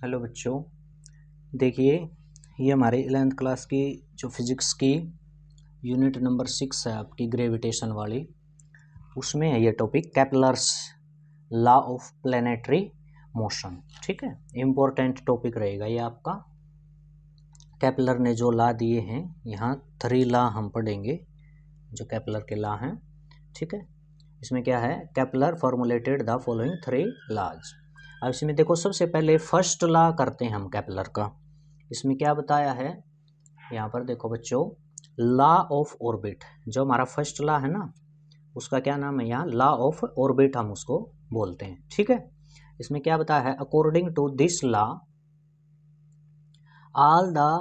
Hello बच्चों, देखिए ये हमारे 11th क्लास की जो फिज़िक्स की यूनिट नंबर 6 है आपकी ग्रेविटेशन वाली, उसमें है ये topic Kepler's law of planetary motion. ठीक है, इम्पोर्टेंट टॉपिक रहेगा ये आपका। केपलर ने जो लॉ दिए हैं, यहाँ 3 लॉ हम पढ़ेंगे जो केपलर के लॉ हैं। ठीक है, इसमें क्या है, Kepler formulated the following 3 laws. अब इसमें देखो, सबसे पहले फर्स्ट लॉ करते हैं हम केपलर का। इसमें क्या बताया है, यहाँ पर देखो बच्चों, लॉ ऑफ ऑर्बिट, जो हमारा फर्स्ट लॉ है ना, उसका क्या नाम है, यहाँ लॉ ऑफ ऑर्बिट हम उसको बोलते हैं। ठीक है, इसमें क्या बताया है, according to this law all the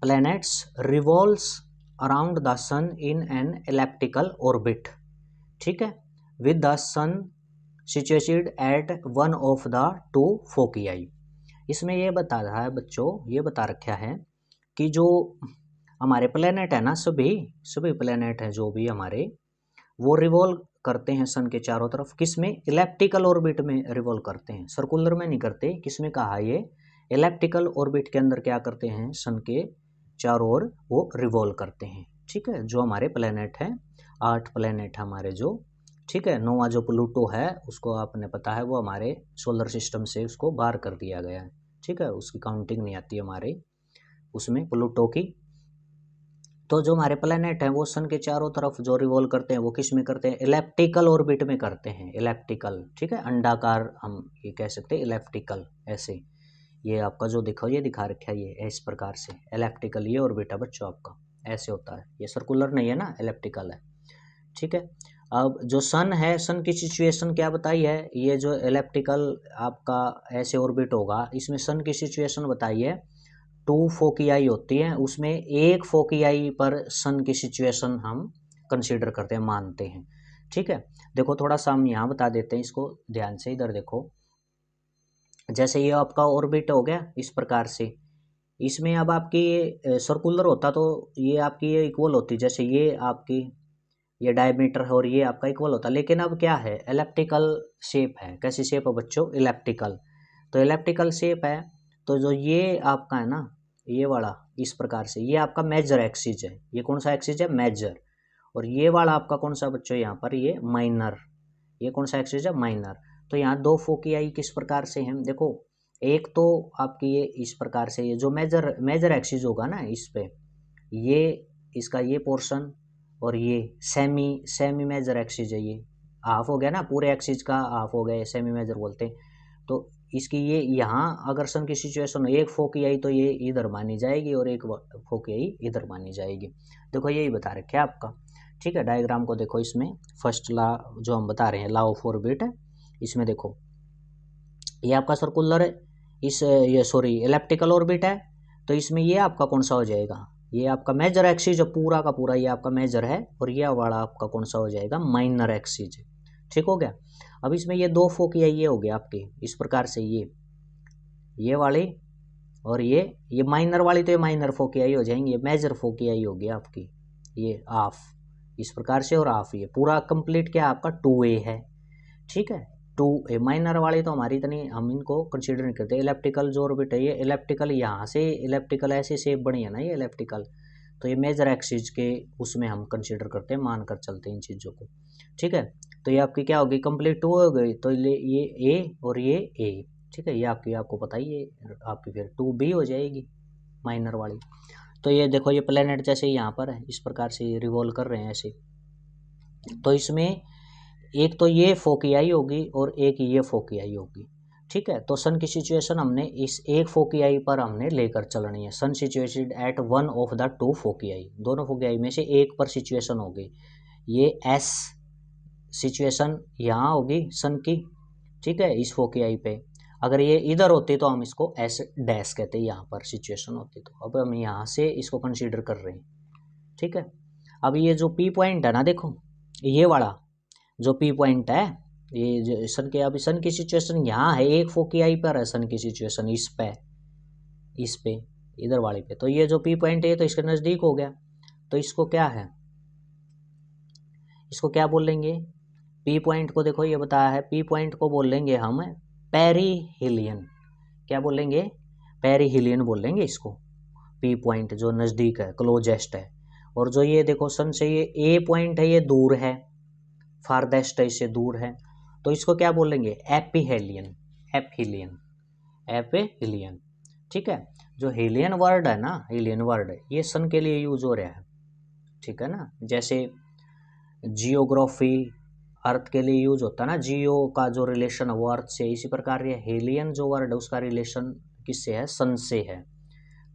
planets revolves around the sun in an elliptical orbit. ठीक है, with the sun situated at one of the 2 foci. इसमें ये बता रहा है बच्चों, ये बता रखा है कि जो हमारे प्लेनेट है ना, सभी प्लेनेट हैं जो भी हमारे, वो रिवॉल्व करते हैं सन के चारों तरफ। किस में, इलेप्टिकल ऑर्बिट में रिवॉल्व करते हैं, सर्कुलर में नहीं करते। किसमें कहा, ये इलेप्टिकल ऑर्बिट के अंदर क्या करते हैं, सन के चारों ओर वो रिवॉल्व करते हैं। ठीक है, जो हमारे प्लेनेट हैं, 8 प्लेनेट हमारे जो, ठीक है, 9वां जो प्लूटो है, उसको आपने पता है वो हमारे सोलर सिस्टम से उसको बाहर कर दिया गया है। ठीक है, उसकी काउंटिंग नहीं आती हमारे उसमें प्लूटो की। तो जो हमारे प्लेनेट हैं वो सन के चारों तरफ जो रिवॉल्व करते हैं, वो किस में करते हैं, इलेप्टिकल ऑर्बिट में करते हैं। इलेप्टिकल, ठीक है, अंडाकार हम ये कह सकते हैं, इलेप्टिकल ऐसे। ये आपका जो दिखा, ये दिखा रखा है, ये इस प्रकार से इलेप्टिकल ये ऑर्बिट है बच्चों आपका, ऐसे होता है। ये सर्कुलर नहीं है ना, इलेप्टिकल है। ठीक है, अब जो सन है, सन की सिचुएशन क्या बताई है, ये जो इलेप्टिकल आपका ऐसे ऑर्बिट होगा, इसमें सन की सिचुएशन बताई है 2 फोकियाई होती है, उसमें एक फोकियाई पर सन की सिचुएशन हम कंसीडर करते हैं, मानते हैं। ठीक है, देखो थोड़ा सा हम यहाँ बता देते हैं इसको ध्यान से। इधर देखो, जैसे ये आपका ऑर्बिट हो गया इस प्रकार से, इसमें अब आपकी ये सर्कुलर होता तो ये आपकी ये इक्वल होती, जैसे ये आपकी ये डायमीटर है और ये आपका इक्वल होता। लेकिन अब क्या है, इलेप्टिकल शेप है। कैसी शेप है बच्चों, इलेप्टिकल। तो इलेप्टिकल शेप है, तो जो ये आपका है ना, ये वाला इस प्रकार से, ये आपका मेजर एक्सिस है। ये कौन सा एक्सिस है, मेजर। और ये वाला आपका कौन सा बच्चों, यहाँ पर ये माइनर। ये कौन सा एक्सिस है, माइनर। तो यहाँ 2 फोकियाई किस प्रकार से हैं, देखो, एक तो आपकी ये इस प्रकार से, ये जो मेजर एक्सिस होगा ना, इस पे ये इसका ये पोर्शन, और ये सेमी मेजर एक्सिस है। ये हाफ हो गया ना, पूरे एक्सिस का हाफ हो गया, सेमी मेजर बोलते हैं। तो इसकी ये यहाँ अगर सन की सिचुएशन हो, एक फोकियाई तो ये इधर मानी जाएगी और एक फोकियाई इधर मानी जाएगी। देखो यही बता रखे आपका। ठीक है, डायग्राम को देखो, इसमें फर्स्ट लॉ जो हम बता रहे हैं, लॉ ऑफ ऑर्बिट है, इसमें देखो ये आपका सर्कुलर है, ये सॉरी इलेप्टिकल ऑर्बिट है। तो इसमें ये आपका कौन सा हो जाएगा, ये आपका मेजर एक्सिस पूरा का पूरा, ये आपका मेजर है, और ये वाला आपका कौन सा हो जाएगा, माइनर एक्सिस। ठीक हो गया। अब इसमें ये 2 फोकियाई ये हो गया आपके इस प्रकार से, ये वाली और ये माइनर वाली, तो ये माइनर फोकियाई हो जाएंगी, ये मेजर फोकियाई होगी आपकी, ये हाफ इस प्रकार से, और हाफ ये पूरा कंप्लीट क्या आपका 2a है। ठीक है, 2a। माइनर वाली तो हमारी इतनी हम इनको कंसीडर नहीं करते। इलेप्टिकल जो ऑर्बिट है, ये इलेप्टिकल यहाँ से, इलेप्टिकल ऐसे शेप बनी है ना ये इलेप्टिकल, तो ये मेजर एक्सिस के उसमें हम कंसीडर करते हैं, मान कर चलते हैं इन चीज़ों को। ठीक है, तो ये आपकी क्या होगी, कंप्लीट 2 हो गई, तो ये ए और ये ए। ठीक है, ये आपको पता ही है, आपकी फिर 2b हो जाएगी माइनर वाली। तो ये देखो, ये प्लेनेट जैसे यहाँ पर है इस प्रकार से रिवॉल्व कर रहे हैं ऐसे, तो इसमें एक तो ये फोकियाई होगी और एक ये फोकियाई होगी। ठीक है, तो सन की सिचुएशन हमने इस एक फोकियाई पर हमने लेकर चलनी है। Sun situated at one of the 2 foci, दोनों फोकियाई में से एक पर सिचुएशन होगी। ये एस सिचुएशन यहाँ होगी सन की। ठीक है, इस फोकियाई पे अगर ये इधर होती तो हम इसको एस डैश कहते, यहाँ पर सिचुएशन होती। तो अब हम यहाँ से इसको कंसीडर कर रहे हैं। ठीक है, अब ये जो पी पॉइंट है ना, देखो ये वाला जो पी पॉइंट है, ये जो सन के, अभी सन की सिचुएशन यहाँ है, एक फोकियाई पर है सन की सिचुएशन, इस पे इधर वाले पे। तो ये जो पी पॉइंट है तो इसके नज़दीक हो गया, तो इसको क्या है, इसको क्या बोलेंगे, पी पॉइंट को देखो ये बताया है, पी पॉइंट को बोल लेंगे हम पेरीहेलियन। क्या बोलेंगे, पेरिहिलियन बोलेंगे इसको, पी पॉइंट जो नज़दीक है, क्लोजेस्ट है। और जो ये देखो सन से ये ए पॉइंट है, ये दूर है, फारदेस्ट है, इससे दूर है, तो इसको क्या बोलेंगे, एपिहेलियन, एपहिलियन, एपिहिलियन। ठीक है, जो हेलियन वर्ड है ना, हेलियन वर्ड ये सन के लिए यूज हो रहा है, ठीक है ना। जैसे जियोग्राफी अर्थ के लिए यूज होता है ना, जियो का जो रिलेशन है वो अर्थ से, इसी प्रकार ये हेलियन जो वर्ड है उसका रिलेशन किससे है, सन से है।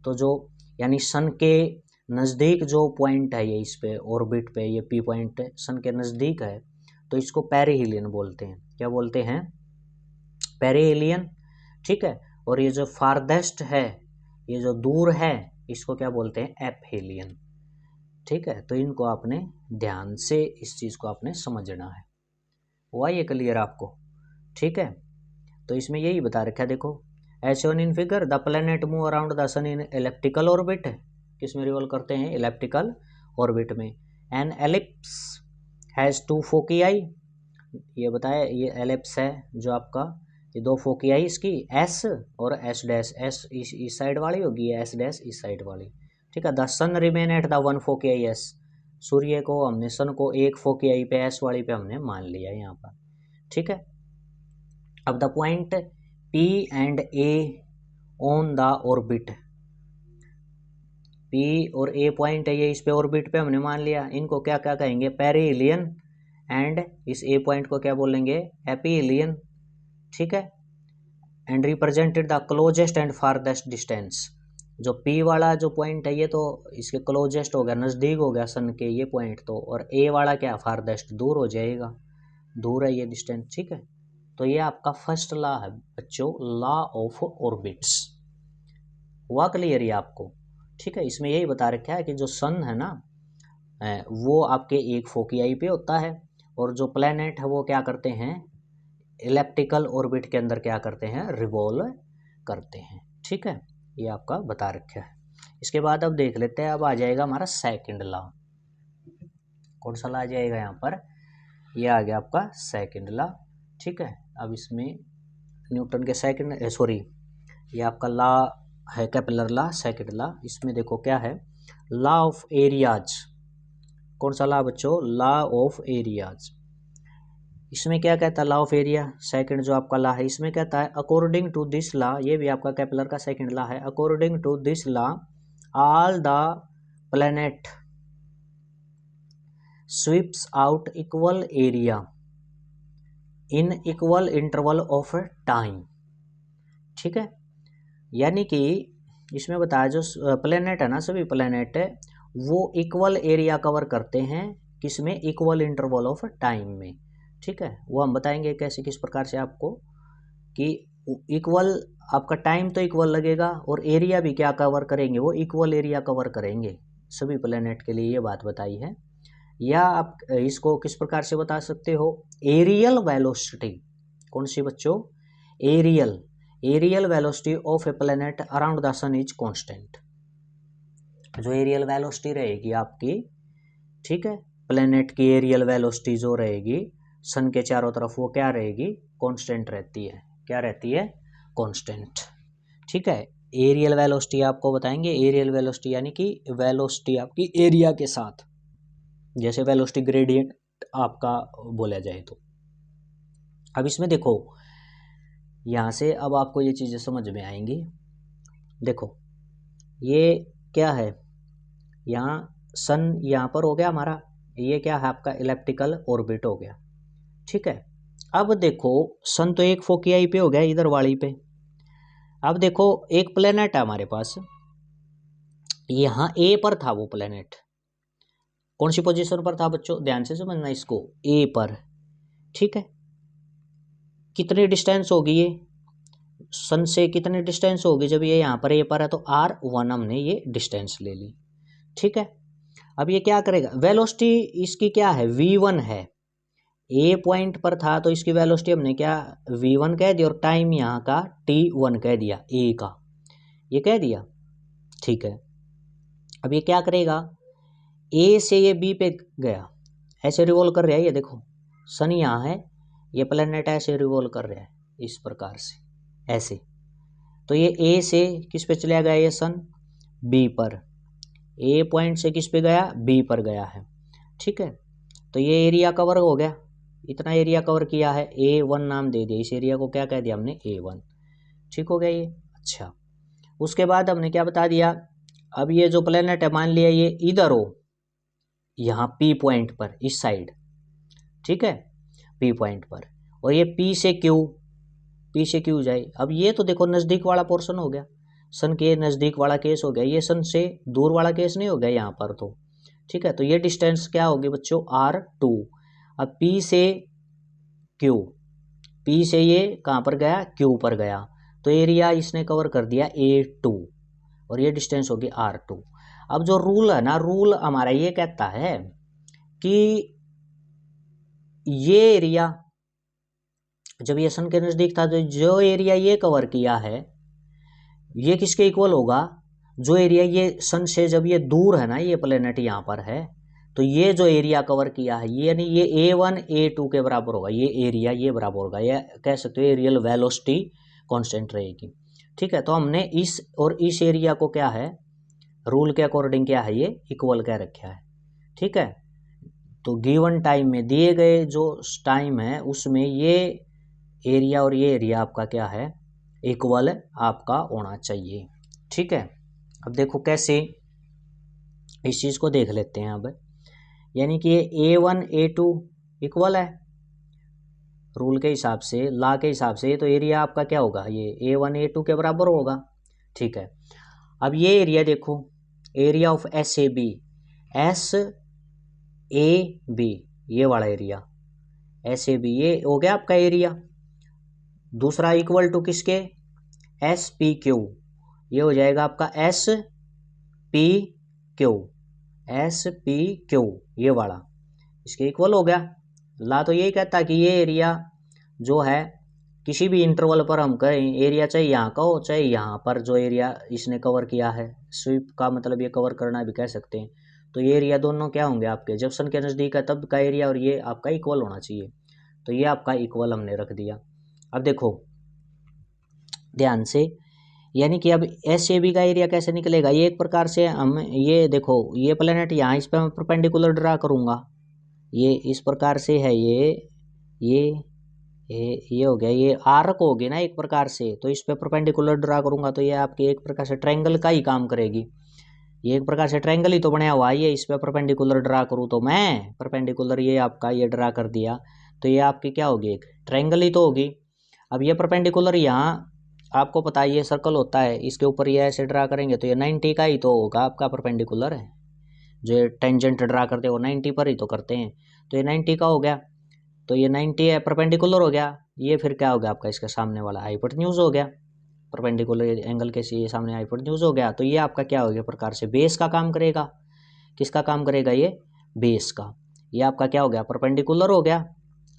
तो जो यानी सन के नज़दीक जो पॉइंट है ये इस पे ऑर्बिट पे, ये पी पॉइंट सन के नज़दीक है, तो इसको पेरिहिलियन बोलते हैं। क्या बोलते हैं, पेरिहिलियन। ठीक है, और ये जो फारदेस्ट है, ये जो दूर है, इसको क्या बोलते हैं, एपहिलियन। ठीक है, तो इनको आपने ध्यान से इस चीज़ को आपने समझना है। हुआ ये क्लियर आपको? ठीक है, तो इसमें यही बता रखा है, देखो as shown in figure the planet move around the sun in elliptical orbit, किस में रिवॉल्व करते हैं, एलिप्टिकल ऑर्बिट में। An ellipse has two foci, ये बताया, ये एलिप्स है जो आपका, ये दो फोकियाई इसकी, एस और एस डैश, एस इस साइड वाली होगी, एस डैश इस साइड वाली। ठीक है, the sun remain at the one foci S, सूर्य को हमने, सन को एक फोकियाई पे, एस वाली पे हमने मान लिया यहाँ पर। ठीक है, अब the point P and A on the orbit, P और ए पॉइंट है ये इस पे ऑर्बिट पे हमने मान लिया, इनको क्या क्या कहेंगे, पेरिहिलियन, एंड इस ए पॉइंट को क्या बोलेंगे, एपिहिलियन। ठीक है, and represented the closest and farthest distance, जो पी वाला जो पॉइंट है ये तो इसके क्लोजेस्ट हो गया, नज़दीक हो गया सन के ये पॉइंट, तो और ए वाला क्या, फारदेस्ट, दूर हो जाएगा, दूर है ये डिस्टेंस। ठीक है, तो ये आपका फर्स्ट लॉ है बच्चों, लॉ ऑफ ऑर्बिट्स। हुआ क्लियर ये आपको? ठीक है, इसमें यही बता रखा है कि जो सन है ना वो आपके एक फोकियाई पे होता है, और जो प्लेनेट है वो क्या करते हैं, इलेप्टिकल ऑर्बिट के अंदर क्या करते हैं, रिवॉल्व करते हैं। ठीक है, ये आपका बता रखा है। इसके बाद अब देख लेते हैं, अब आ जाएगा हमारा सेकंड लॉ। कौन सा लॉ आ जाएगा यहाँ पर, ये आ गया आपका सेकंड लॉ। ठीक है, अब इसमें न्यूटन के सेकंड, सॉरी ये आपका लॉ है कैपेलर लॉ, सेकंड लॉ। इसमें देखो क्या है, लॉ ऑफ एरियाज। कौन सा लॉ बच्चों, लॉ ऑफ एरियाज। इसमें क्या कहता है, लॉ ऑफ एरिया, सेकंड जो आपका लॉ है, इसमें कहता है अकॉर्डिंग टू दिस लॉ, ये भी आपका कैपेलर का सेकंड लॉ है, according to this law all the planet sweeps out equal area in equal interval of time. ठीक है, यानी कि इसमें बताया जो प्लैनेट है ना, सभी प्लैनेट है वो इक्वल एरिया कवर करते हैं, किसमें, इक्वल इंटरवल ऑफ टाइम में। ठीक है, वो हम बताएंगे कैसे, किस प्रकार से आपको, कि इक्वल आपका टाइम तो इक्वल लगेगा और एरिया भी क्या कवर करेंगे, वो इक्वल एरिया कवर करेंगे सभी प्लैनेट के लिए, ये बात बताई है। या आप इसको किस प्रकार से बता सकते हो, एरियल वेलोसिटी। कौन सी बच्चों, areal velocity of a planet around the sun is constant. जो एरियल वेलोसिटी रहेगी आपकी, ठीक है, प्लैनेट की एरियल वेलोसिटी जो रहेगी सन के चारों तरफ, वो क्या रहेगी, कांस्टेंट रहती है। क्या रहती है, कांस्टेंट। ठीक है, एरियल वेलोसिटी आपको बताएंगे, एरियल वेलोसिटी यानी कि वेलोसिटी आपकी एरिया के साथ, जैसे वेलोसिटी ग्रेडियंट आपका बोला जाए तो। अब इसमें देखो, यहाँ से अब आपको ये चीज़ें समझ में आएंगी। देखो ये क्या है, यहाँ सन यहाँ पर हो गया हमारा, ये क्या है आपका इलेप्टिकल ऑर्बिट हो गया। ठीक है, अब देखो सन तो एक फोकियाई पे हो गया, इधर वाली पे। अब देखो एक प्लेनेट है हमारे पास, यहाँ ए पर था वो प्लेनेट, कौन सी पोजीशन पर था बच्चों, ध्यान से समझना इसको, ए पर। ठीक है, कितनी डिस्टेंस होगी ये सन से, कितनी डिस्टेंस होगी, जब ये यहाँ पर ए पर है तो r1 हमने ये डिस्टेंस ले ली। ठीक है, अब ये क्या करेगा, वेलोसिटी इसकी क्या है, v1 है, ए पॉइंट पर था तो इसकी वेलोसिटी हमने क्या v1 कह दिया, और टाइम यहाँ का t1 कह दिया, ए का ये कह दिया। ठीक है, अब ये क्या करेगा, ए से ये बी पे गया, ऐसे रिवॉल्व कर रहा है, ये देखो सन यहाँ है, ये प्लेनेट ऐसे रिवॉल्व कर रहा है इस प्रकार से, ऐसे। तो ये ए से किस पे चला गया ये सन, बी पर, ए पॉइंट से किस पे गया, बी पर गया है। ठीक है, तो ये एरिया कवर हो गया, इतना एरिया कवर किया है, A1 नाम दे दिया, इस एरिया को क्या कह दिया हमने, A1। ठीक हो गया ये। अच्छा, उसके बाद हमने क्या बता दिया, अब ये जो प्लेनेट है मान लिया ये इधर हो, यहाँ P पॉइंट पर इस साइड, ठीक है, P पॉइंट पर, और ये P से Q जाए। अब ये तो देखो नज़दीक वाला पोर्शन हो गया, सन के नज़दीक वाला केस हो गया, ये सन से दूर वाला केस नहीं हो गया यहाँ पर तो। ठीक है, तो ये डिस्टेंस क्या होगी बच्चों, R2। अब P से ये कहाँ पर गया, Q पर गया, तो एरिया इसने कवर कर दिया A2, और ये डिस्टेंस होगी R2। अब जो रूल है ना, रूल हमारा ये कहता है कि ये एरिया जब ये सन के नज़दीक था, तो जो एरिया ये कवर किया है ये किसके इक्वल होगा, जो एरिया ये सन से जब ये दूर है ना, ये प्लेनेट यहाँ पर है, तो ये जो एरिया कवर किया है ये, यानी ये A1 A2 के बराबर होगा, ये एरिया ये बराबर होगा, ये कह सकते हो एरियल वेलोसिटी कांस्टेंट रहेगी। ठीक है, तो हमने इस और इस एरिया को क्या है, रूल के अकॉर्डिंग क्या है, ये इक्वल कह रखा है। ठीक है, तो गिवन टाइम में, दिए गए जो टाइम है उसमें ये एरिया और ये एरिया आपका क्या है, इक्वल आपका होना चाहिए। ठीक है, अब देखो कैसे, इस चीज़ को देख लेते हैं अब, यानी कि ये A1 A2 इक्वल है रूल के हिसाब से, लॉ के हिसाब से, तो एरिया आपका क्या होगा, ये A1 A2 के बराबर होगा। ठीक है, अब ये एरिया देखो, एरिया ऑफ SAB, SAB ये वाला एरिया SAB ये हो गया आपका एरिया। दूसरा इक्वल टू किसके, SPQ, ये हो जाएगा आपका SPQ ये वाला, इसके इक्वल हो गया। ला तो यही कहता है कि ये एरिया जो है किसी भी इंटरवल पर हम करें, एरिया चाहे यहाँ का हो चाहे यहाँ पर जो एरिया इसने कवर किया है, स्वीप का मतलब ये कवर करना भी कह सकते हैं, तो ये एरिया दोनों क्या होंगे आपके, जब सन के नज़दीक है तब का एरिया और ये आपका इक्वल होना चाहिए, तो ये आपका इक्वल हमने रख दिया। अब देखो ध्यान से, यानी कि अब SAB का एरिया कैसे निकलेगा, ये एक प्रकार से हम, ये देखो ये प्लेनेट यहाँ, इस पर मैं परपेंडिकुलर ड्रा करूँगा, ये इस प्रकार से है, ये हो गया, ये आर्क हो गई ना एक प्रकार से, तो इस पे परपेंडिकुलर ड्रा करूँगा तो ये आपके एक प्रकार से ट्रायंगल का ही काम करेगी, ये एक प्रकार से ट्रायंगल ही तो बनाया हुआ है, ये इस पे परपेंडिकुलर ड्रा करूँ तो मैं परपेंडिकुलर ये आपका ये ड्रा कर दिया, तो ये आपकी क्या होगी, एक ट्रायंगल ही तो होगी। अब ये परपेंडिकुलर यहाँ आपको पता है ये सर्कल होता है, इसके ऊपर ये ऐसे ड्रा करेंगे तो ये 90 का ही तो होगा आपका परपेंडिकुलर है, जो टेंजेंट ड्रा करते हैं वो 90 पर ही तो करते हैं, तो ये 90 का हो गया, तो ये 90 है परपेंडिकुलर हो गया, ये फिर क्या हो गया आपका, इसका सामने वाला हाइपोटेन्यूज हो गया, परपेंडिकुलर एंगल के से ये सामने हाइपोटेन्यूज हो गया, तो ये आपका क्या हो गया प्रकार से बेस का काम करेगा, किसका काम करेगा, ये बेस का, ये आपका क्या हो गया परपेंडिकुलर हो गया,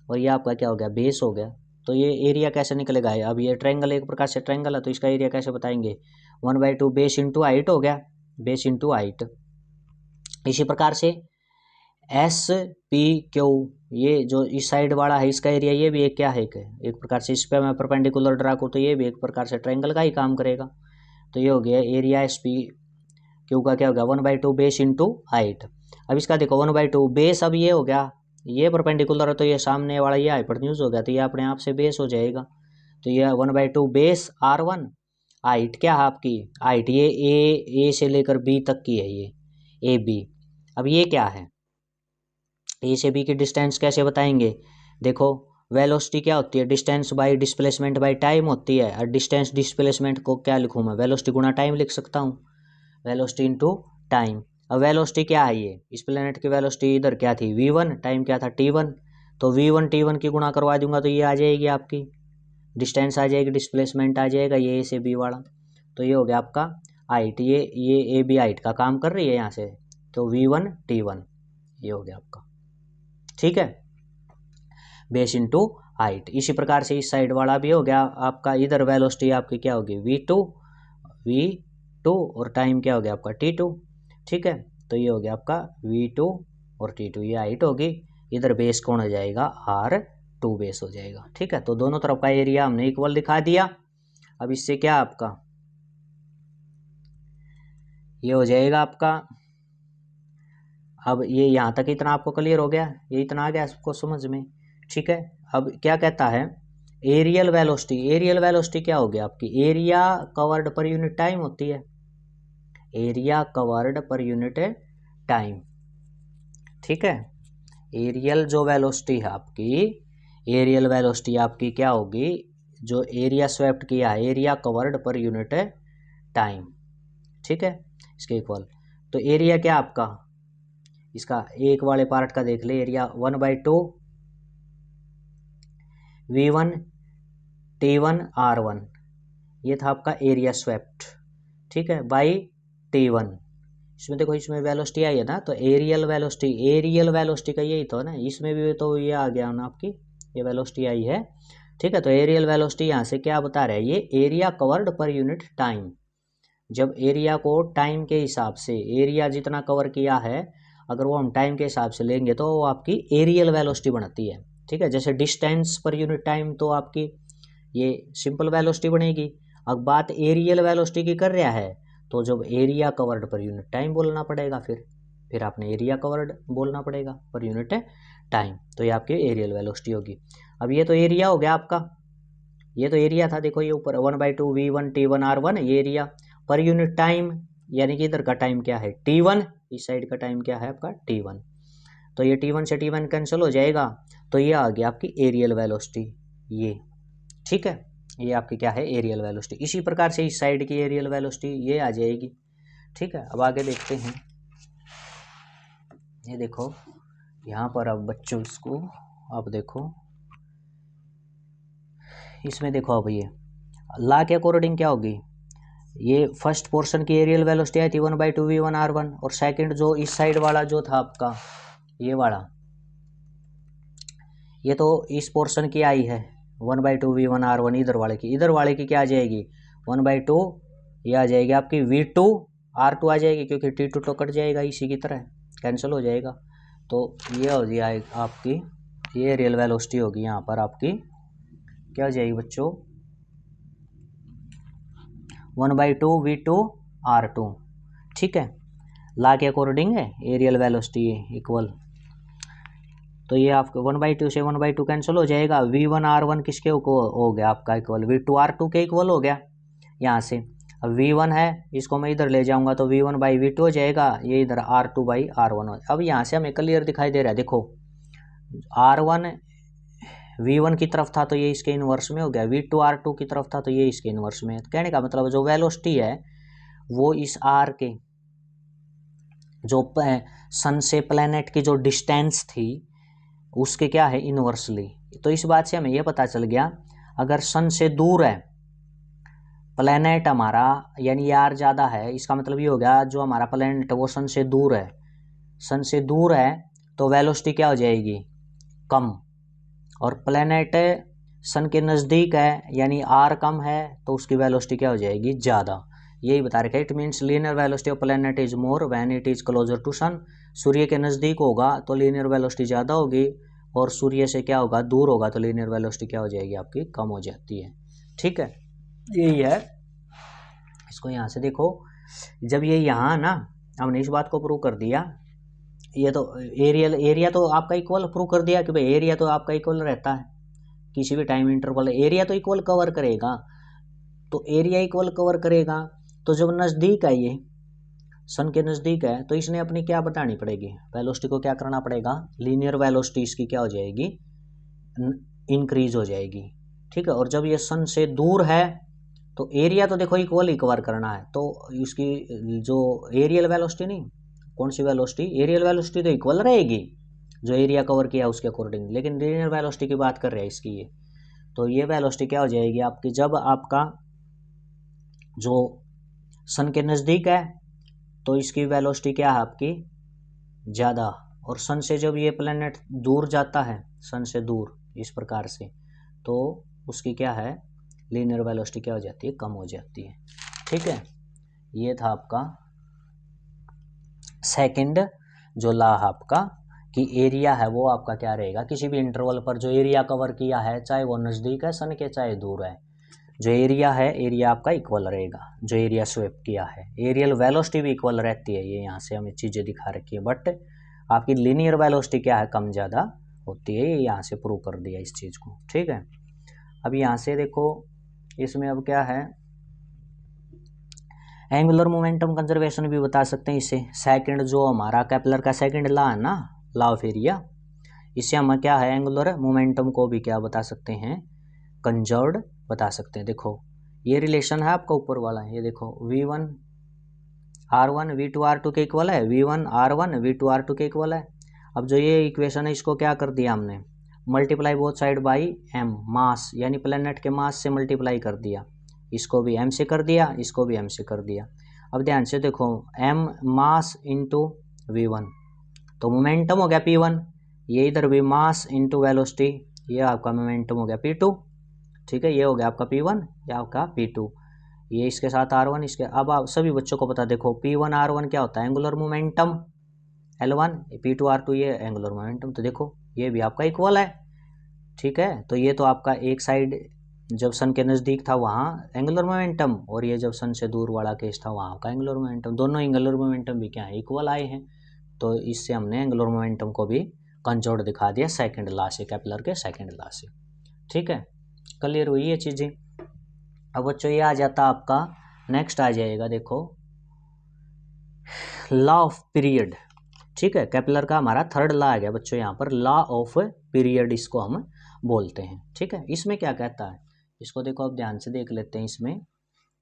और ये आपका क्या हो गया, बेस हो गया। तो ये एरिया कैसे निकलेगा, अब ये ट्रायंगल एक प्रकार से ट्रायंगल है, तो इसका एरिया कैसे बताएंगे, 1/2 बेस इंटू हाइट हो गया, बेस इंटू हाइट। इसी प्रकार से SPQ ये जो इस साइड वाला है इसका एरिया, ये भी एक क्या है, एक प्रकार से इस पर मैं परपेंडिकुलर ड्रा करूँ तो ये भी एक प्रकार से ट्रायंगल का ही काम करेगा, तो ये हो गया एरिया SPQ का क्या हो गया, 1/2 बेस इंटू हाइट। अब इसका देखो 1/2 बेस, अब ये हो गया, ये परपेंडिकुलर है तो ये सामने वाला ये हाइपोटेन्यूज हो गया, तो ये अपने आप से बेस हो जाएगा, तो ये 1/2 बेस R1, हाइट क्या है आपकी, हाइट ये ए से लेकर B तक की है, ये AB। अब ये क्या है, ए से बी की डिस्टेंस कैसे बताएंगे, देखो वेलोसिटी क्या होती है, distance by displacement by time होती है, और डिस्टेंस डिस्प्लेसमेंट को क्या लिखूँ मैं, वेलोसिटी गुना टाइम लिख सकता हूँ, वेलोसिटी इनटू टाइम। अब वेलोसिटी क्या है, ये इस प्लेनेट की वेलोसिटी इधर क्या थी V1, टाइम क्या था T1, तो V1 T1 की गुणा करवा दूंगा तो ये आ जाएगी आपकी डिस्टेंस, आ जाएगी डिस्प्लेसमेंट आ जाएगा ये A से B वाला, तो ये हो गया आपका हाइट, ये AB हाइट का काम कर रही है यहाँ से, तो V1 T1 ये हो गया आपका। ठीक है, बेस इंटू हाइट। इसी प्रकार से इस साइड वाला भी हो गया आपका, इधर वेलोसिटी आपकी क्या होगी V2 और टाइम क्या हो गया आपका T2। ठीक है, तो ये हो गया आपका V2 और T2, ये हाइट होगी, इधर बेस कौन हो जाएगा R2 बेस हो जाएगा। ठीक है, तो दोनों तरफ का एरिया हमने इक्वल दिखा दिया। अब इससे क्या आपका ये हो जाएगा आपका, अब ये यहाँ तक इतना आपको क्लियर हो गया, ये इतना आ गया आपको समझ में, ठीक है। अब क्या कहता है एरियल वेलोसिटी, एरियल वेलोसिटी क्या हो गया आपकी, area covered per unit time होती है, area covered per unit time, ठीक है। एरियल जो वेलोसिटी है आपकी, एरियल वेलोसिटी आपकी क्या होगी, जो एरिया स्वेप्ट किया है, area covered per unit time, ठीक है, इसके इक्वल। तो एरिया क्या आपका, इसका एक वाले पार्ट का देख ले, एरिया 1/2 V1 T1 R1, ये था आपका एरिया स्वेप्ट, ठीक है, बाई T1। इसमें देखो इसमें वेलोसिटी आई है ना, तो एरियल वेलोसिटी, एरियल वेलोसिटी का यही तो ना, इसमें भी तो ये आ गया ना आपकी, ये वेलोसिटी आई है, ठीक है। तो एरियल वेलोसिटी यहाँ से क्या बता रहा है, ये area covered per unit time. जब एरिया को टाइम के हिसाब से, एरिया जितना कवर किया है अगर वो हम टाइम के हिसाब से लेंगे तो वो आपकी एरियल वेलोसिटी बनती है, ठीक है। जैसे डिस्टेंस पर यूनिट टाइम तो आपकी ये सिंपल वेलोसिटी बनेगी। अब बात एरियल वेलोसिटी की कर रहा है तो जब area covered per unit time बोलना पड़ेगा, फिर आपने एरिया कवर्ड बोलना पड़ेगा पर यूनिट टाइम, तो ये आपकी एरियल वेलोसिटी होगी। अब ये तो एरिया हो गया आपका, ये तो एरिया था, देखो ये ऊपर 1/2 V1 T1 R1, ये एरिया पर यूनिट टाइम, यानी कि इधर का टाइम क्या है T1, इस साइड का टाइम क्या है आपका T1, तो ये T1 से T1 कैंसिल हो जाएगा, तो ये आ गया आपकी एरियल वेलोसिटी, ये ठीक है, ये आपकी क्या है एरियल वेलोसिटी। इसी प्रकार से इस साइड की एरियल वेलोसिटी ये आ जाएगी, ठीक है। अब आगे देखते हैं, ये देखो यहाँ पर अब बच्चों इसको अब देखो, इसमें देखो अब ये लॉ के अकॉर्डिंग क्या होगी, ये फर्स्ट पोर्शन की एरियल वेलोसिटी आई थी 1/2 V1 R1, और सेकंड जो इस साइड वाला जो था आपका ये वाला, ये तो इस पोर्शन की आई है 1/2 V1 R1, इधर वाले की क्या आ जाएगी 1/2, ये आ जाएगी आपकी V2 R2 आ जाएगी, क्योंकि T2 तो कट जाएगा इसी की तरह, कैंसिल हो जाएगा। तो ये हो जाएगी आपकी, ये रियल वेलोसिटी होगी यहाँ पर आपकी, क्या हो जाएगी बच्चों 1/2 V2 R2, ठीक है। लॉ के अकॉर्डिंग है एरियल वेलोसिटी इक्वल, तो ये आपको 1/2 से 1/2 कैंसिल हो जाएगा, V1 R1 किसके हो गया आपका इक्वल, V2 R2 के इक्वल हो गया यहाँ से। अब V1 है, इसको मैं इधर ले जाऊंगा तो V1/V2 हो जाएगा, ये इधर R2/R1 हो। अब यहाँ से हमें क्लियर दिखाई दे रहा है, देखो R1 V1 की तरफ था तो ये इसके इनवर्स में हो गया, V2 R2 की तरफ था तो ये इसके इनवर्स में। कहने का मतलब जो वेलोसिटी है वो इस R के, जो सन से प्लैनेट की जो डिस्टेंस थी उसके क्या है इनवर्सली। तो इस बात से हमें यह पता चल गया, अगर सन से दूर है प्लैनेट हमारा, यानी यार ज़्यादा है, इसका मतलब ये हो गया जो हमारा प्लैनेट वो सन से दूर है, सन से दूर है तो वेलोसिटी क्या हो जाएगी कम, और प्लैनेट सन के नज़दीक है यानी आर कम है तो उसकी वेलोसिटी क्या हो जाएगी ज़्यादा। यही बता रखा है, it means linear velocity of planet is more when it is closer to sun. सूर्य के नज़दीक होगा तो लीनियर वेलोसिटी ज़्यादा होगी, और सूर्य से क्या होगा दूर होगा तो लीनियर वेलोसिटी क्या हो जाएगी आपकी कम हो जाती है, ठीक है। यही है, इसको यहाँ से देखो, जब ये यहाँ ना हमने इस बात को प्रूव कर दिया, ये तो एरिया तो आपका इक्वल प्रूव कर दिया कि भाई एरिया तो आपका इक्वल रहता है किसी भी टाइम इंटरवल, एरिया तो इक्वल कवर करेगा, तो एरिया इक्वल कवर करेगा। तो जब नज़दीक है ये सन के नज़दीक है तो इसने अपनी क्या बतानी पड़ेगी वेलोसिटी को, क्या करना पड़ेगा लीनियर वेलोसिटी इसकी क्या हो जाएगी इंक्रीज हो जाएगी, ठीक है। और जब ये सन से दूर है तो एरिया तो देखो इक्वल ही कवर करना है, तो इसकी जो एरियल वेलोसिटी नहीं, कौन सी वेलोसिटी, एरियल वेलोसिटी तो इक्वल रहेगी जो एरिया कवर किया उसके अकॉर्डिंग, लेकिन लीनियर वेलोसिटी की बात कर रहे हैं इसकी ये, तो ये वेलोसिटी क्या हो जाएगी आपकी, जब आपका जो सन के नज़दीक है तो इसकी वेलोसिटी क्या है आपकी ज़्यादा, और सन से जब ये प्लैनेट दूर जाता है सन से दूर इस प्रकार से, तो उसकी क्या है लीनियर वेलोसिटी क्या हो जाती है कम हो जाती है, ठीक है। ये था आपका सेकंड जो लॉ है आपका कि एरिया है वो आपका क्या रहेगा किसी भी इंटरवल पर जो एरिया कवर किया है चाहे वो नज़दीक है सन के चाहे दूर है, जो एरिया है एरिया आपका इक्वल रहेगा, जो एरिया स्वेप किया है। एरियल वेलोसिटी भी इक्वल रहती है, ये यहाँ से हमें चीज़ें दिखा रखी है, बट आपकी लीनियर वेलोसिटी क्या है, कम ज़्यादा होती है, ये यहाँ से प्रूव कर दिया इस चीज़ को। ठीक है, अब यहाँ से देखो इसमें अब क्या है, एंगुलर मोमेंटम कंजर्वेशन भी बता सकते हैं इसे। सेकंड जो हमारा केपलर का सेकंड लॉ है ना, लॉ ऑफ एरिया, इससे हम क्या है एंगुलर मोमेंटम को भी क्या बता सकते हैं, कंजर्व्ड बता सकते हैं। देखो ये रिलेशन है आपका ऊपर वाला, ये देखो V1 R1 V2 R2 के इक्वल है, V1 R1 V2 R2 के इक्वल है। अब जो ये इक्वेशन है इसको क्या कर दिया हमने, multiply both side by m, मास यानी प्लेनेट के मास से मल्टीप्लाई कर दिया, इसको भी m से कर दिया, इसको भी m से कर दिया। अब ध्यान से देखो m मास इंटू V1, तो मोमेंटम हो गया P1, ये इधर भी मास इंटू वेलोसिटी, ये आपका मोमेंटम हो गया P2। ठीक है, ये हो गया आपका P1, ये आपका P2, ये इसके साथ R1 इसके। अब आप सभी बच्चों को पता, देखो P1 R1 क्या होता है, angular momentum L1, P2 R2 ये एंगुलर मोमेंटम, तो देखो ये भी आपका इक्वल है। ठीक है, तो ये तो आपका एक साइड जब सन के नज़दीक था वहाँ एंगुलर मोमेंटम, और ये जब सन से दूर वाला केस था वहाँ का एंगुलर मोमेंटम, दोनों एंगुलर मोमेंटम भी क्या है, इक्वल आए हैं। तो इससे हमने एंगुलर मोमेंटम को भी कंजर्व्ड दिखा दिया सेकंड लॉ से, केपलर के सेकंड लॉ से। ठीक है, क्लियर हुई ये चीज़ें। अब बच्चों ये आ जाता आपका, नेक्स्ट आ जाएगा देखो लॉ ऑफ पीरियड। ठीक है, केपलर का हमारा थर्ड लॉ आ गया बच्चों, यहाँ पर लॉ ऑफ पीरियड इसको हम बोलते हैं। ठीक है, इसमें क्या कहता है, इसको देखो अब ध्यान से देख लेते हैं।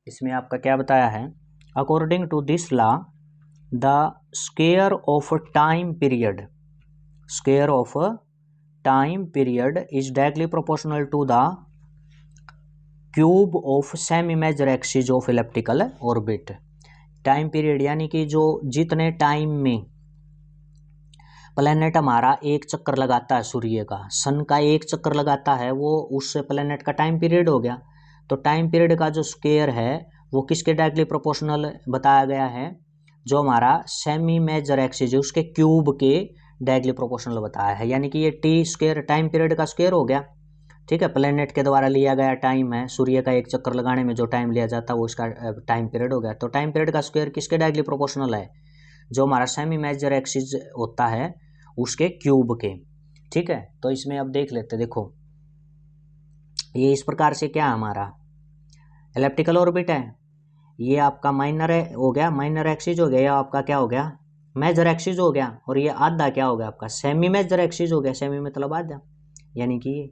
इसमें आपका क्या बताया है, according to this law the square of time period, square of time period is directly proportional to the cube of semi major axis of elliptical orbit. Time period यानी कि जो जितने टाइम में प्लेनेट हमारा एक चक्कर लगाता है सूर्य का, सन का एक चक्कर लगाता है, वो उस प्लेनेट का टाइम पीरियड हो गया। तो टाइम पीरियड का जो स्क्वायर है वो किसके डायरेक्टली प्रोपोर्शनल बताया गया है, जो हमारा सेमी मेजर एक्सिस है उसके क्यूब के डायरेक्टली प्रोपोर्शनल बताया है, यानी कि ये टी स्क्वायर टाइम पीरियड का स्क्वायर हो गया। ठीक है, प्लेनेट के द्वारा लिया गया टाइम है, सूर्य का एक चक्कर लगाने में जो टाइम लिया जाता है वो उसका टाइम पीरियड हो गया। तो टाइम पीरियड का स्क्वायर किसके डायरेक्टली प्रोपोर्शनल है, जो हमारा सेमी मेजर एक्सिस होता है उसके क्यूब के। ठीक है, तो इसमें अब देख लेते, देखो ये इस प्रकार से क्या हमारा एलिप्टिकल ऑर्बिट है, ये आपका माइनर हो गया, माइनर एक्सिस हो गया, या आपका क्या हो गया मेजर एक्सिस हो गया, और ये आधा क्या हो गया आपका सेमी मेजर एक्सिस हो गया, सेमी मतलब आधा, यानी कि ये।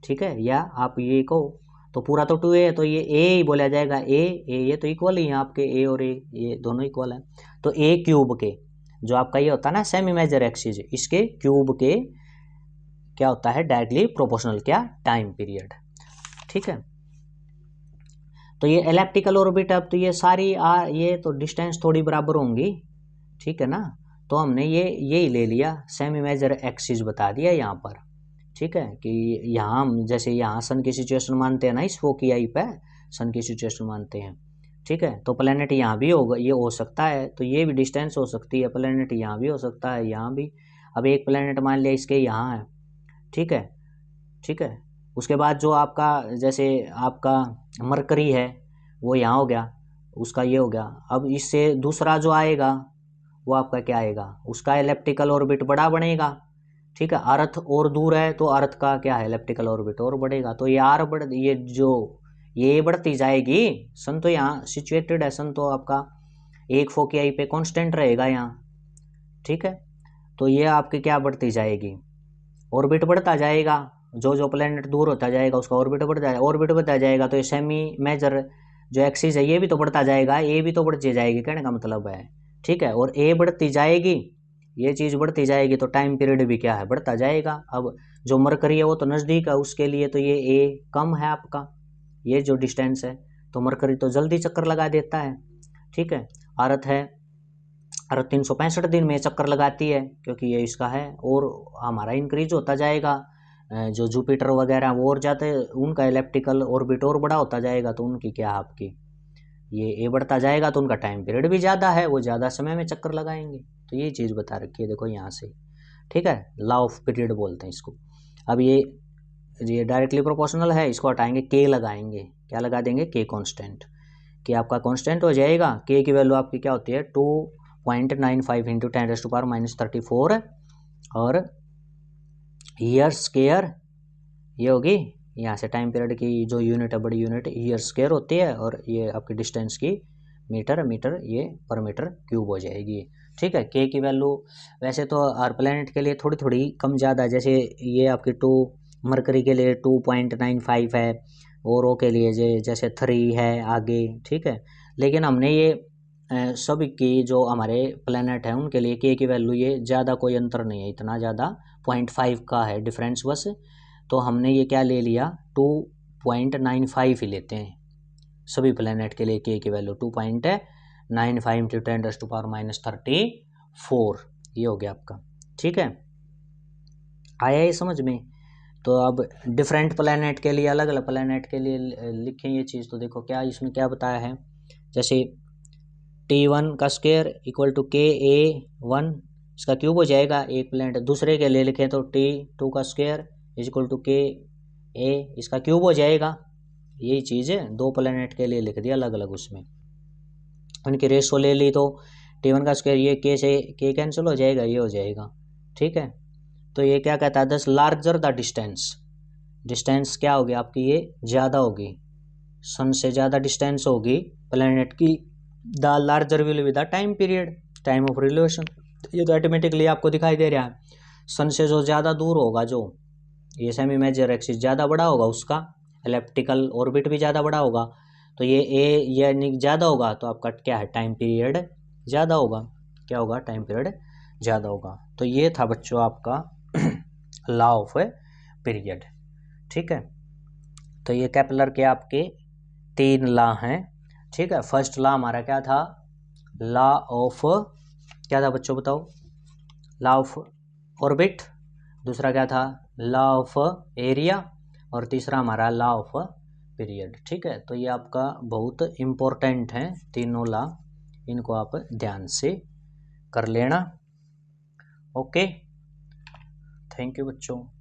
ठीक है, या आप ये कहो तो पूरा तो 2a है, तो ये a ही बोला जाएगा, a ये तो इक्वल ही है आपके, a और a ये दोनों इक्वल है। तो a क्यूब के जो आपका ये होता है ना सेमी मेजर एक्सिस, इसके क्यूब के क्या होता है डायरेक्टली प्रोपोर्शनल क्या, टाइम पीरियड। ठीक है, तो ये एलिप्टिकल ऑर्बिट, अब तो ये सारी ये तो डिस्टेंस थोड़ी बराबर होंगी। ठीक है ना, तो हमने यही ले लिया, सेमी मेजर एक्सिस बता दिया यहाँ पर। ठीक है, कि यहाँ हम जैसे यहाँ सन की सिचुएशन मानते हैं ना, इस फोकियाई पे सन की सिचुएशन मानते हैं। ठीक है, तो प्लेनेट यहाँ भी होगा, ये हो सकता है, तो ये भी डिस्टेंस हो सकती है, प्लेनेट यहाँ भी हो सकता है, यहाँ भी। अब एक प्लेनेट मान लिया इसके यहाँ है। ठीक है, ठीक है, उसके बाद जो आपका जैसे आपका मरकरी है वो यहाँ हो गया, उसका ये हो गया। अब इससे दूसरा जो आएगा वो आपका क्या आएगा, उसका एलिप्टिकल ऑर्बिट बड़ा बनेगा। ठीक है, अर्थ और दूर है तो अर्थ का क्या है एलिप्टिकल ऑर्बिट और बढ़ेगा, तो ये बढ़ती जाएगी। सन तो यहाँ सिचुएटेड है, सन तो आपका एक फोकियाई पे कांस्टेंट रहेगा यहाँ। ठीक है, तो ये आपकी क्या बढ़ती जाएगी, ऑर्बिट बढ़ता जाएगा, जो जो प्लेनेट दूर होता जाएगा उसका ऑर्बिट बढ़ जाएगा, ऑर्बिट बढ़ता जाएगा तो ये सेमी मेजर जो एक्सिस है ये भी तो बढ़ता जाएगा, ए भी तो बढ़ती जाएगी, कहने का मतलब है। ठीक है, और ए बढ़ती जाएगी, ये चीज़ बढ़ती जाएगी तो टाइम पीरियड भी क्या है बढ़ता जाएगा। अब जो मरकरी है वो तो नज़दीक है, उसके लिए तो ये ए कम है आपका, ये जो डिस्टेंस है, तो मरकरी तो जल्दी चक्कर लगा देता है। ठीक है, अर्थ है, अर्थ 365 दिन में चक्कर लगाती है क्योंकि ये इसका है, और हमारा इंक्रीज होता जाएगा, जो जुपिटर वगैरह वो और ज़्यादा उनका इलेप्टिकल ऑर्बिट और बड़ा होता जाएगा, तो उनकी क्या आपकी ये ए बढ़ता जाएगा तो उनका टाइम पीरियड भी ज़्यादा है, वो ज़्यादा समय में चक्कर लगाएंगे। तो ये चीज़ बता रखी है देखो यहाँ से। ठीक है, लॉ ऑफ पीरियड बोलते हैं इसको। अब ये ये डायरेक्टली प्रोपोर्शनल है, इसको हटाएंगे, के लगाएंगे, क्या लगा देंगे, के कांस्टेंट। के आपका कांस्टेंट हो जाएगा। के की वैल्यू आपकी क्या होती है 2.95 इंटू 10⁻⁻34 और ईयर स्क्वायर ये होगी, यहाँ से टाइम पीरियड की जो यूनिट है बड़ी यूनिट ईयर स्क्वायर होती है, और ये आपकी डिस्टेंस की मीटर, मीटर ये पर मीटर क्यूब हो जाएगी। ठीक है, के की वैल्यू वैसे तो हर प्लैनेट के लिए थोड़ी थोड़ी कम ज़्यादा, जैसे ये आपकी मरकरी के लिए 2.95 है, और ओ के लिए जैसे 3 है आगे। ठीक है, लेकिन हमने ये सभी की जो हमारे प्लैनेट हैं उनके लिए के की वैल्यू ये ज़्यादा कोई अंतर नहीं है, इतना ज़्यादा 0.5 का है डिफरेंस बस। तो हमने ये क्या ले लिया 2.95 ही लेते हैं सभी प्लैनेट के लिए। के की वैल्यू 2.95 इंटू 10⁻⁻34 ये हो गया आपका। ठीक है, आया ये समझ में। तो अब डिफरेंट प्लैनेट के लिए, अलग अलग प्लैनेट के लिए लिखें ये चीज़। तो देखो क्या इसमें क्या बताया है, जैसे T1 का स्क्वायर इक्वल टू KA1 इसका क्यूब हो जाएगा एक प्लैनेट। दूसरे के लिए लिखें तो T2 का square is equal to KA इसका क्यूब हो जाएगा। यही चीज़ है, दो प्लैनेट के लिए लिख दिया अलग अलग, उसमें उनकी रेशो ले ली तो T1 का स्क्वायर ये के से के कैंसिल हो जाएगा, ये हो जाएगा। ठीक है, तो ये क्या कहता है, दस लार्जर द डिस्टेंस, डिस्टेंस क्या होगी आपकी ये ज़्यादा होगी, सन से ज़्यादा डिस्टेंस होगी प्लैनेट की, the larger will be the time period, time of revolution. ये तो ऑटोमेटिकली आपको दिखाई दे रहा है, सन से जो ज़्यादा दूर होगा, जो ये सेमी मेजर एक्सिस ज़्यादा बड़ा होगा, उसका एलिप्टिकल ऑर्बिट भी ज़्यादा बड़ा होगा, तो ये यानी ज़्यादा होगा, तो आपका क्या है टाइम पीरियड ज़्यादा होगा। क्या होगा, टाइम पीरियड ज़्यादा होगा। तो ये था बच्चों आपका लॉ ऑफ पीरियड। ठीक है, तो ये केपलर के आपके 3 लॉ हैं। ठीक है, फर्स्ट लॉ हमारा क्या था, लॉ ऑफ क्या था बच्चों बताओ, लॉ ऑफ ऑर्बिट। दूसरा क्या था, लॉ ऑफ एरिया, और तीसरा हमारा लॉ ऑफ पीरियड। ठीक है, तो ये आपका बहुत इम्पोर्टेंट है तीनों लॉ, इनको आप ध्यान से कर लेना। ओके, थैंक यू बच्चों।